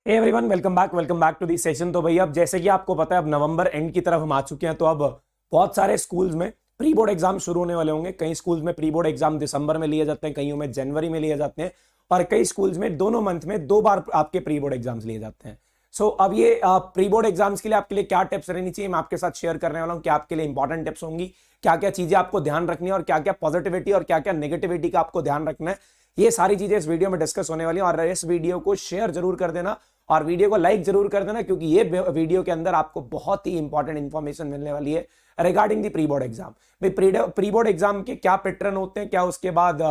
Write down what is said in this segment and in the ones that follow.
Everyone welcome back to the session. तो भैया अब जैसे कि आपको पता है अब नवंबर एंड की तरफ हम आ चुके हैं, तो अब बहुत सारे स्कूल्स में प्री बोर्ड एग्जाम शुरू होने वाले होंगे। कई स्कूल्स में प्री बोर्ड एग्जाम दिसंबर में लिए जाते हैं, कईयों में जनवरी में लिए जाते हैं, और कई स्कूल्स में दोनों मंथ में 2 बार आपके प्री बोर्ड एग्जाम्स लिए जाते हैं। सो अब ये प्री बोर्ड एग्जाम्स के लिए आपके लिए क्या टिप्स रहनी चाहिए, मैं आपके साथ शेयर करने वाला हूँ। क्या आपके लिए इंपॉर्टेंट टिप्स होंगी, क्या क्या चीजें आपको ध्यान रखनी है, और क्या क्या पॉजिटिविटी और क्या क्या नेगेटिविटी का आपको ध्यान रखना है, ये सारी चीजें इस वीडियो में डिस्कस होने वाली है। और इस वीडियो को शेयर जरूर कर देना और वीडियो को लाइक जरूर कर देना, क्योंकि ये वीडियो के अंदर आपको बहुत ही इंपॉर्टेंट इंफॉर्मेशन मिलने वाली है regarding the pre board exam. Pre board exam के क्या पैटर्न होते हैं, क्या उसके बाद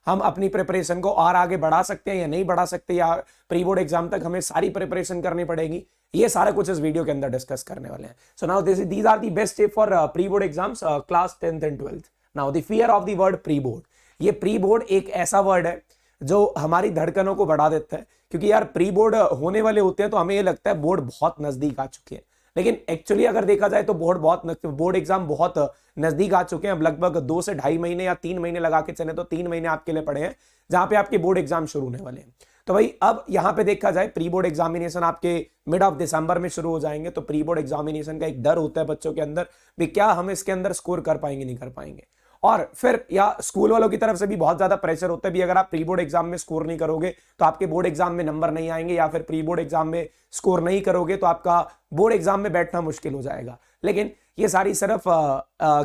हम अपनी प्रिपरेशन को और आगे बढ़ा सकते हैं या नहीं बढ़ा सकते, या प्री बोर्ड एग्जाम तक हमें सारी प्रिपरेशन करनी पड़ेगी, ये सारा कुछ इस वीडियो के अंदर डिस्कस करने वाले हैं। So now these are the best tip for pre board exams class 10th and 12th। Now the fear of the word pre board. ये प्री बोर्ड एक ऐसा वर्ड है जो हमारी धड़कनों को बढ़ा देता है, क्योंकि यार प्री बोर्ड होने वाले होते हैं तो हमें ये लगता है बोर्ड बहुत नजदीक आ चुके हैं, लेकिन एक्चुअली अगर देखा जाए तो बोर्ड एग्जाम बहुत नजदीक आ चुके हैं। अब लगभग 2 से ढाई महीने या 3 महीने लगा के चले तो 3 महीने आपके लिए पड़े हैं जहां पे आपके बोर्ड एग्जाम शुरू होने वाले हैं। तो भाई अब यहां पे देखा जाए प्री बोर्ड एग्जामिनेशन आपके मिड ऑफ दिसंबर में शुरू हो जाएंगे, तो प्री बोर्ड एग्जामिनेशन का एक डर होता है बच्चों के अंदर भी, क्या हम इसके अंदर स्कोर कर पाएंगे नहीं कर पाएंगे। और फिर या स्कूल वालों की तरफ से भी बहुत ज्यादा प्रेशर होता है भी, अगर आप प्री बोर्ड एग्जाम में स्कोर नहीं करोगे तो आपके बोर्ड एग्जाम में नंबर नहीं आएंगे, या फिर प्री बोर्ड एग्जाम में स्कोर नहीं करोगे तो आपका बोर्ड एग्जाम में बैठना मुश्किल हो जाएगा। लेकिन ये सारी सिर्फ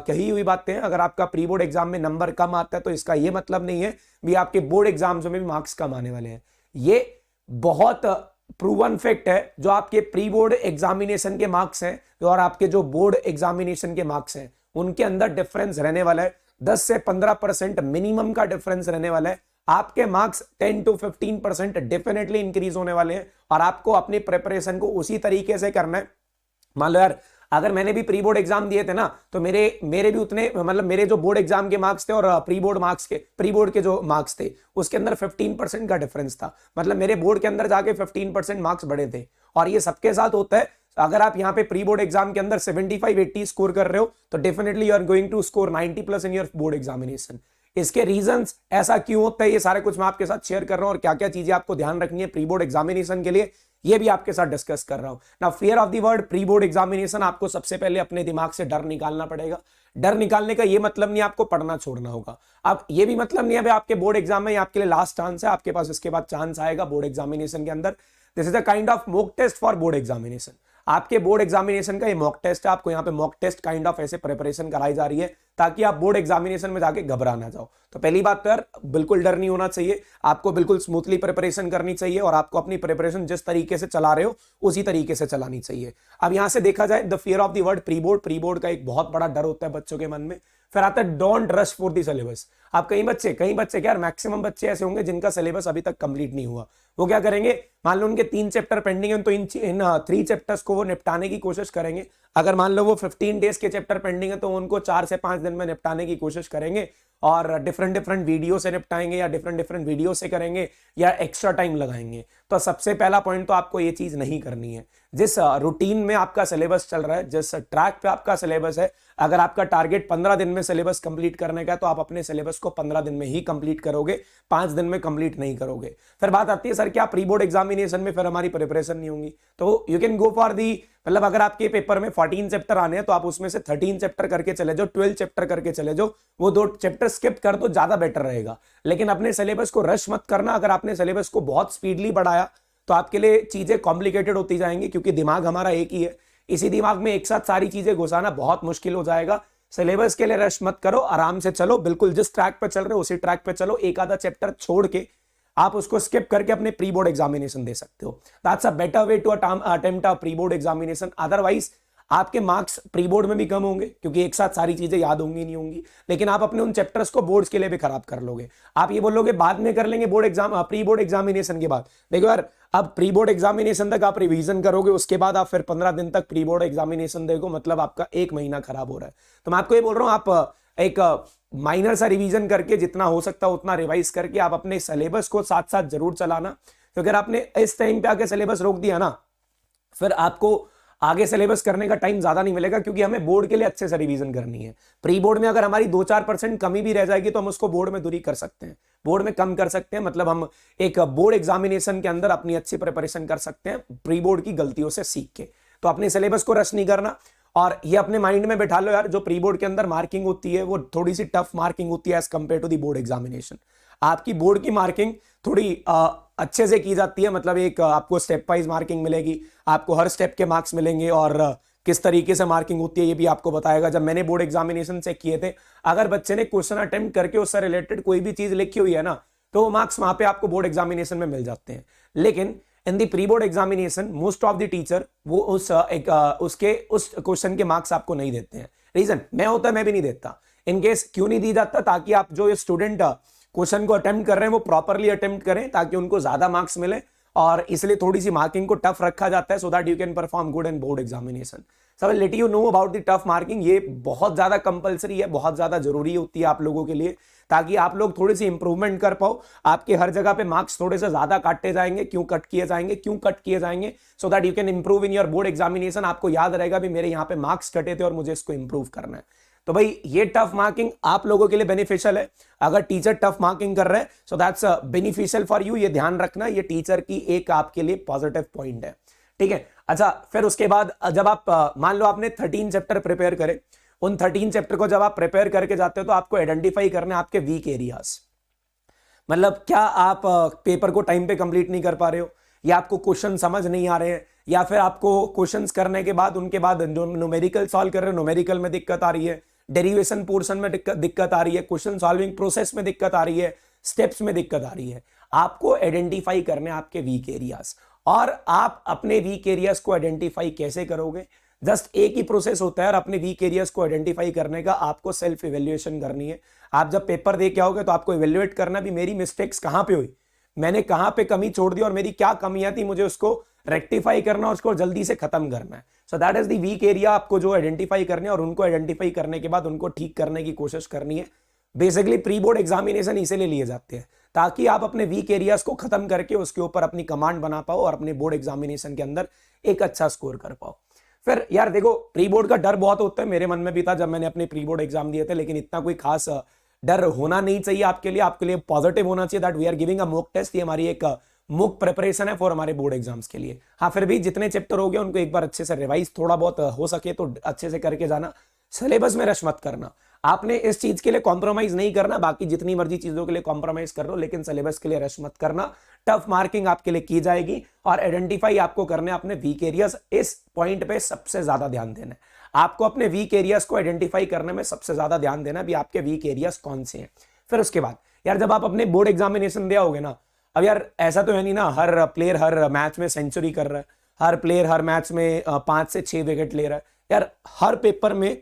कही हुई बातें हैं। अगर आपका प्री बोर्ड एग्जाम में नंबर कम आता है तो इसका ये मतलब नहीं है भी आपके बोर्ड एग्जाम्स में भी मार्क्स कम आने वाले हैं। ये बहुत प्रूवन फैक्ट है। जो आपके प्री बोर्ड एग्जामिनेशन के मार्क्स हैं और आपके जो बोर्ड एग्जामिनेशन के मार्क्स हैं उनके अंदर डिफरेंस रहने वाला है, 10 से 15% मिनिमम का डिफरेंस रहने वाला है। आपके मार्क्स 10 to 15% डेफिनेटली इंक्रीज होने वाले हैं, और आपको अपनी प्रिपरेशन को उसी तरीके से करना है। मान लो यार अगर मैंने भी प्री बोर्ड एग्जाम दिए थे ना, तो मेरे भी उतने, मतलब मेरे जो बोर्ड एग्जाम के मार्क्स थे और प्री बोर्ड के जो मार्क्स थे उसके अंदर 15% का डिफरेंस था। मतलब मेरे बोर्ड के अंदर जाके 15% मार्क्स बढ़े थे। और ये सबके साथ होता है। अगर आप यहाँ पे प्री बोर्ड एग्जाम के अंदर 75-80 स्कोर कर रहे हो तो definitely you are going to score 90+ in your board examination. इसके रीजंस ऐसा क्यों होता है, ये सारे कुछ मैं आपके साथ शेयर कर रहा हूं, और क्या क्या चीजें आपको ध्यान रखनी है प्री बोर्ड एग्जामिनेशन के लिए, ये भी आपके साथ डिस्कस कर रहा हूं ना। Fear of the word pre board examination, आपको सबसे पहले अपने दिमाग से डर निकालना पड़ेगा। डर निकालने का ये मतलब नहीं आपको पढ़ना छोड़ना होगा। अब ये भी मतलब नहीं है भाई आपके बोर्ड एग्जाम में आपके लिए लास्ट चांस है, आपके पास इसके बाद चांस आएगा बोर्ड एग्जामिनेशन के अंदर। This is a kind of mock test for board examination. आपके बोर्ड एग्जामिनेशन का ये मॉक टेस्ट है। आपको यहाँ पे मॉक टेस्ट काइंड ऑफ ऐसे प्रिपरेशन कराई जा रही है ताकि आप बोर्ड एग्जामिनेशन में जाके घबरा ना जाओ। तो पहली बात तो यार बिल्कुल डर नहीं होना चाहिए, आपको बिल्कुल स्मूथली प्रिपरेशन करनी चाहिए, और आपको अपनी प्रिपरेशन जिस तरीके से चला रहे हो उसी तरीके से चलानी चाहिए। अब यहां से देखा जाए the fear of the word pre board का एक बहुत बड़ा डर होता है बच्चों के मन में। फिर आता है don't rush for the syllabus. आप कई बच्चे क्या, मैक्सिमम बच्चे ऐसे होंगे जिनका सिलेबस अभी तक कंप्लीट नहीं हुआ। वो क्या करेंगे, मान लो उनके 3 चैप्टर पेंडिंग है तो इन 3 चैप्टर्स को वो निपटाने की कोशिश करेंगे। अगर मान लो वो 15 डेज के चैप्टर पेंडिंग है तो उनको 4 से 5 दिन में निपटाने की कोशिश करेंगे, और डिफरेंट वीडियो से निपटाएंगे, या डिफरेंट वीडियो से करेंगे, या एक्स्ट्रा टाइम लगाएंगे। तो सबसे पहला पॉइंट तो आपको ये चीज नहीं करनी है। जिस रूटीन में आपका सिलेबस चल रहा है, जिस ट्रैक पे आपका सिलेबस है, अगर आपका टारगेट 15 दिन में सिलेबस कंप्लीट करने का है तो आप अपने सिलेबस को 15 दिन में ही कंप्लीट करोगे, 5 दिन में कंप्लीट नहीं करोगे। फिर बात आती है सर क्या प्री बोर्ड एग्जामिनेशन में फिर हमारी प्रिपरेशन नहीं होंगी, तो you can go for the, मतलब अगर आपके पेपर में 14 चैप्टर आने हैं तो आप उसमें से 13 चैप्टर करके चले जाओ, 12 चैप्टर करके चले जाओ, वो 2 चैप्टर स्किप कर दो, ज्यादा बेटर रहेगा। लेकिन अपने सिलेबस को रश मत करना। अगर आपने सिलेबस को बहुत स्पीडली बढ़ाया तो आपके लिए चीजें कॉम्प्लिकेटेड होती जाएंगी, क्योंकि दिमाग हमारा एक ही है। इसी दिमाग में एक साथ सारी चीजें घुसाना बहुत मुश्किल हो जाएगा। सिलेबस के लिए रश मत करो, आराम से चलो, बिल्कुल जिस ट्रैक पे चल रहे हो उसी ट्रैक पे चलो। एक आधा चैप्टर छोड़ के आप उसको स्किप करके अपने प्री बोर्ड एग्जामिनेशन दे सकते हो। That's a better way to attempt a pre board examination. Otherwise आपके मार्क्स प्री बोर्ड में भी कम होंगे, क्योंकि एक साथ सारी चीजें याद होंगी नहीं होंगी, लेकिन आप अपने उन चैप्टर्स को बोर्ड्स के लिए भी खराब कर लोगे। आप ये बोलोगे बाद में कर लेंगे board exam, pre board examination के बाद। देखो यार अब प्री बोर्ड एग्जामिनेशन तक आप रिवीजन करोगे, उसके बाद आप फिर 15 दिन तक प्री बोर्ड एग्जामिनेशन देखो, मतलब आपका 1 महीना खराब हो रहा है। तो मैं आपको ये बोल रहा हूं आप एक माइनर सा रिवीजन करके, जितना हो सकता है उतना रिवाइज करके आप अपने सिलेबस को साथ साथ जरूर चलाना। तो अगर आपने इस टाइम पे आके सिलेबस रोक दिया ना, फिर आपको आगे सिलेबस करने का टाइम ज्यादा नहीं मिलेगा, क्योंकि हमें बोर्ड के लिए अच्छे से रिवीजन करनी है। प्री बोर्ड में अगर हमारी 2-4% कमी भी रह जाएगी तो हम उसको बोर्ड में दूरी कर सकते हैं, बोर्ड में कम कर सकते हैं। मतलब हम एक बोर्ड एग्जामिनेशन के अंदर अपनी अच्छी प्रिपरेशन कर सकते हैं प्री बोर्ड की गलतियों से सीख के। तो अपने सिलेबस को रश नहीं करना, और ये अपने माइंड में बैठा लो यार, जो प्री बोर्ड के अंदर मार्किंग होती है वो थोड़ी सी टफ मार्किंग होती है as compare to the board examination. आपकी बोर्ड की मार्किंग थोड़ी अच्छे से की जाती है, मतलब एक आपको स्टेप वाइज मार्किंग मिलेगी, आपको हर स्टेप के मार्क्स मिलेंगे, और किस तरीके से मार्किंग होती है ये भी आपको बताएगा। जब मैंने बोर्ड एग्जामिनेशन चेक किए थे, अगर बच्चे ने क्वेश्चन अटेम्प्ट करके उससे रिलेटेड कोई भी चीज लिखी हुई है ना, तो वो मार्क्स वहां पे आपको बोर्ड एग्जामिनेशन में मिल जाते हैं। लेकिन in the pre board examination most of the teacher वो उस क्वेश्चन के मार्क्स आपको नहीं देते हैं। रीजन मैं होता मैं भी नहीं देता। इन केस क्यों नहीं दी जाता, ताकि आप जो स्टूडेंट क्वेश्चन को अटेम्प्ट कर रहे हैं वो प्रॉपरली अटेम्प्ट करें, ताकि उनको ज्यादा मार्क्स मिले, और इसलिए थोड़ी सी मार्किंग को टफ रखा जाता है, so that you can perform good in board examination. सब let you know about the tough marking. ये बहुत ज्यादा कंपलसरी है, बहुत ज्यादा जरूरी होती है आप लोगों के लिए, ताकि आप लोग थोड़ी सी इंप्रूवमेंट कर पाओ। आपके हर जगह पे मार्क्स थोड़े से ज्यादा काटे जाएंगे। क्यों कट किए जाएंगे? सो that you can improve in your board examination. आपको याद रहेगा भी मेरे यहाँ पे मार्क्स कटे थे और मुझे इसको इंप्रूव करना है। तो भाई ये टफ मार्किंग आप लोगों के लिए बेनिफिशियल है। अगर टीचर टफ मार्किंग कर रहे हैं so that's beneficial for you. ये ध्यान रखना, ये टीचर की एक आपके लिए पॉजिटिव पॉइंट है, ठीक है। अच्छा, फिर उसके बाद जब आप मान लो आपने 13 चैप्टर प्रिपेयर करे, उन 13 चैप्टर को जब आप प्रिपेयर करके जाते हो तो आपको आइडेंटिफाई करना है आपके वीक एरियाज। मतलब क्या आप पेपर को टाइम पे कंप्लीट नहीं कर पा रहे हो, या आपको क्वेश्चन समझ नहीं आ रहे हैं, या फिर आपको क्वेश्चंस करने के बाद उनके बाद न्यूमेरिकल सॉल्व कर रहे हो, न्यूमेरिकल में दिक्कत आ रही है, डेरिवेशन पोर्शन में दिक्कत आ रही है, क्वेश्चन सॉल्विंग प्रोसेस में दिक्कत आ रही है, स्टेप्स में दिक्कत आ रही है। आपको आइडेंटिफाई करने आपके वीक एरियाज। और आप अपने वीक एरियाज को आइडेंटिफाई कैसे करोगे? जस्ट एक ही प्रोसेस होता है, और अपने वीक एरियाज को आइडेंटिफाई करने का आपको सेल्फ इवेल्युएशन करनी है। आप जब पेपर दे के आओगे तो आपको इवेल्युएट करना भी मेरी मिस्टेक्स कहां पे हुई, मैंने कहां पे कमी छोड़ दी, और मेरी क्या कमियां थी, मुझे उसको रेक्टिफाई करना और उसको जल्दी से खत्म करना है। So that is the weak area आपको जो आइडेंटिफाई करने हैं, और उनको आइडेंटिफाई करने के बाद उनको ठीक करने की कोशिश करनी है। बेसिकली प्री बोर्ड एग्जामिनेशन इसीलिए लिए जाते हैं, ताकि आप अपने वीक एरियाज को खत्म करके उसके ऊपर अपनी कमांड बना पाओ और अपने बोर्ड एग्जामिनेशन के अंदर एक अच्छा स्कोर कर पाओ। फिर यार देखो, प्री बोर्ड का डर बहुत होता है, मेरे मन में भी था जब मैंने अपने प्री बोर्ड एग्जाम दिए थे, लेकिन इतना कोई खास डर होना नहीं चाहिए आपके लिए पॉजिटिव होना चाहिए that we are giving a mock test. ये हमारी एक मुक प्रिपरेशन है फॉर हमारे बोर्ड एग्जाम्स के लिए। हाँ, फिर भी जितने चैप्टर हो गए उनको एक बार अच्छे से रिवाइज थोड़ा बहुत हो सके तो अच्छे से करके जाना। सिलेबस में रश मत करना, आपने इस चीज के लिए कॉम्प्रोमाइज नहीं करना, बाकी जितनी मर्जी चीजों के लिए कॉम्प्रोमाइज कर लो, लेकिन सिलेबस के लिए रश मत करना। टफ मार्किंग आपके लिए की जाएगी, और आइडेंटिफाई आपको करने अपने वीक एरियाज। इस पॉइंट पे सबसे ज्यादा ध्यान देना है आपको, अपने वीक एरियाज को आइडेंटिफाई करने में सबसे ज्यादा ध्यान देना भी आपके वीक एरियाज कौन से हैं। फिर उसके बाद यार जब आप अपने बोर्ड एग्जामिनेशन दिया होगे ना, अब यार ऐसा तो है नहीं ना हर प्लेयर हर मैच में सेंचुरी कर रहा है, हर प्लेयर हर मैच में 5 से 6 विकेट ले रहा है। यार हर पेपर में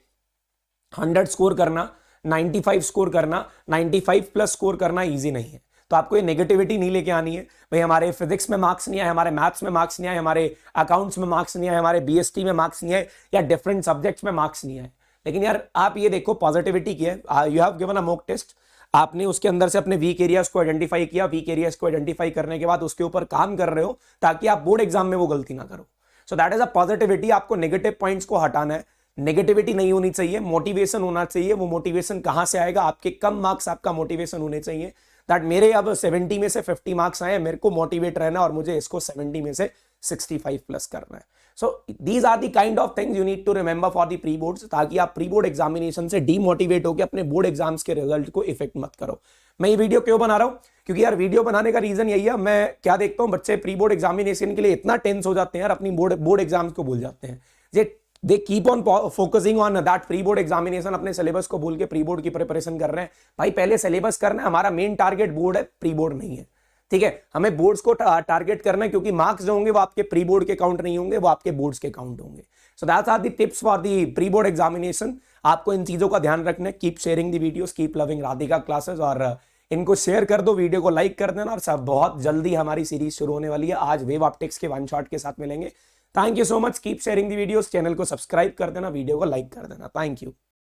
100 स्कोर करना, 95 स्कोर करना, 95 प्लस स्कोर करना इजी नहीं है। तो आपको ये नेगेटिविटी नहीं लेके आनी है भाई हमारे फिजिक्स में मार्क्स नहीं आए, हमारे मैथ्स में मार्क्स नहीं आए, हमारे अकाउंट्स में मार्क्स नहीं आए, हमारे बीएसटी में मार्क्स नहीं आए, या डिफरेंट सब्जेक्ट्स में मार्क्स नहीं आए। लेकिन यार आप ये देखो पॉजिटिविटी की है, you have given a mock test, आपने उसके अंदर से अपने वीक एरियाज को आइडेंटिफाई किया, वीक एरियाज को आइडेंटिफाई करने के बाद उसके ऊपर काम कर रहे हो ताकि आप बोर्ड एग्जाम में वो गलती ना करो। सो दैट इज अ पॉजिटिविटी। आपको नेगेटिव पॉइंट्स को हटाना है, नेगेटिविटी नहीं होनी चाहिए, मोटिवेशन होना चाहिए। वो मोटिवेशन कहां से आएगा? आपके कम मार्क्स आपका मोटिवेशन होने चाहिए दैट मेरे अब 70 में से 50 मार्क्स आए, मेरे को मोटिवेट रहना और मुझे इसको 70 में से 65 प्लस करना है। So these are the kind of things you need to remember for the pre boards, ताकि आप प्री बोर्ड एग्जामिनेशन से डीमोटिवेट होकर अपने बोर्ड एग्जाम्स के रिजल्ट को इफेक्ट मत करो। मैं ये वीडियो क्यों बना रहा हूं? क्योंकि यार वीडियो बनाने का रीजन यही है, मैं क्या देखता हूं बच्चे प्री बोर्ड एग्जामिनेशन के लिए इतना टेंस हो जाते हैं यार, अपनी बोर्ड एग्जाम्स को भूल जाते हैं। They keep on focusing on that pre board examination, अपने सिलेबस को भूल के प्री बोर्ड की प्रिपरेशन कर रहे हैं। भाई पहले सिलेबस करना है, हमारा मेन टारगेट बोर्ड है, प्री बोर्ड नहीं है, ठीक है। हमें बोर्ड्स को टारगेट करना है, क्योंकि मार्क्स जो होंगे वो आपके प्री बोर्ड के काउंट नहीं होंगे, वो आपके बोर्ड्स के काउंट होंगे। So that's are the tips for the pre board examination. आपको इन चीजों का ध्यान रखना है। Keep sharing the videos, keep loving Radhika Classes, और इनको शेयर कर दो, वीडियो को लाइक कर देना। और सब बहुत जल्दी हमारी सीरीज शुरू होने वाली है, आज वेव ऑप्टिक्स के वन शॉट के साथ मिलेंगे। Thank you so much, keep sharing the videos, channel को सब्सक्राइब कर देना, वीडियो को लाइक कर देना। Thank you.